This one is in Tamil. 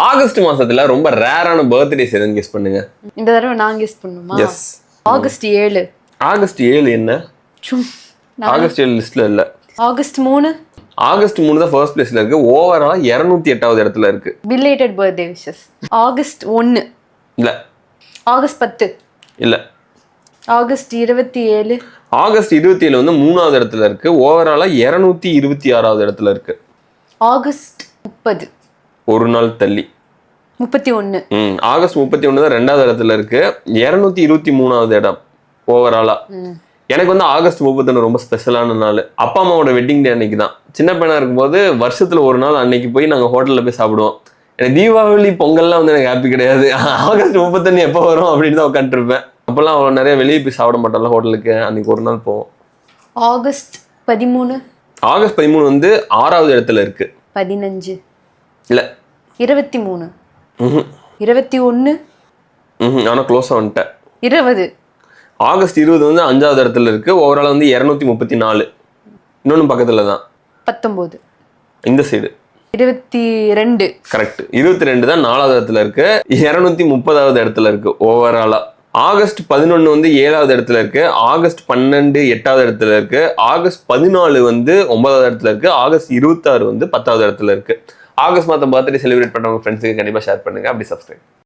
ஆகஸ்ட் மாசத்துல ரொம்ப ரேரான பர்த்டேஸ் எதுன்னு கெஸ் பண்ணுங்க. இந்த தடவை நான் கெஸ் பண்ணுமா? எஸ். ஆகஸ்ட் 7. ஆகஸ்ட் 7 என்ன? ஆகஸ்ட் 7 லிஸ்ட்ல இல்ல. ஆகஸ்ட் 3. ஆகஸ்ட் 3 தான் ஃபர்ஸ்ட் பிளேஸ்ல இருக்கு. ஓவராலா 208வது இடத்துல இருக்கு. Belated birthday wishes. ஆகஸ்ட் 1. இல்ல. ஆகஸ்ட் 10. இல்ல. ஆகஸ்ட் 27. ஆகஸ்ட் 27 வந்து 3வது இடத்துல இருக்கு. ஓவராலா 226வது இடத்துல இருக்கு. ஆகஸ்ட் 30. ஒரு நாள் தள்ளி 31. ஆகஸ்ட் 31 தான் 2வது இடத்துல இருக்கு. 223வது இடம் ஓவராலா. எனக்கு வந்து ஆகஸ்ட் 31 ரொம்ப ஸ்பெஷலான நாள். அப்பா அம்மாவோட வெட்டிங் டே அன்னைக்கு தான். சின்ன பையனா இருக்கும்போது வருஷத்துல ஒரு நாள் அன்னைக்கு போய் நாங்க ஹோட்டல்ல போய் சாப்பிடுவோம். எனக்கு தீபாவளி பொங்கல்லாம் வந்து எனக்கு ஹாப்பி கிடையாது. ஆகஸ்ட் 31 எப்போ வரும் அப்படின்னு தான் உட்காந்துருப்பேன். அப்பெல்லாம் அவ்வளோ நிறைய வெளியே போய் சாப்பிட மாட்டோம்ல ஹோட்டலுக்கு. அன்னைக்கு ஒரு நாள் போவோம். ஆகஸ்ட் 13. ஆகஸ்ட் 13 வந்து 6வது இடத்துல இருக்கு. 15. இல்ல. 23. 21. ஆனா க்ளோஸா வந்துட்டேன். 20. ஆகஸ்ட் 20 வந்து 5வது இடத்துல இருக்கு. ஓவரால் வந்து 234. இன்னொன்னு பக்கத்துல தான். 19. இந்த சைடு 22. கரெக்ட். 22 தான் 4வது இடத்துல இருக்கு. 230வது இடத்துல இருக்கு ஓவராலா. ஆகஸ்ட் 11 வந்து 7வது இடத்துல இருக்கு. ஆகஸ்ட் 12 8வது இடத்துல இருக்கு. ஆகஸ்ட் 14 வந்து 9வது இடத்துல இருக்கு. ஆகஸ்ட் 26 வந்து 10வது இடத்துல இருக்கு. ஆகஸ்ட் மாதம் பர்த்டே செலிப்ரேட் பண்றவங்க ஃப்ரெண்ட்ஸுக்கு கண்டிப்பா ஷேர் பண்ணுங்க. அப்படி சப்ஸ்கிரைப்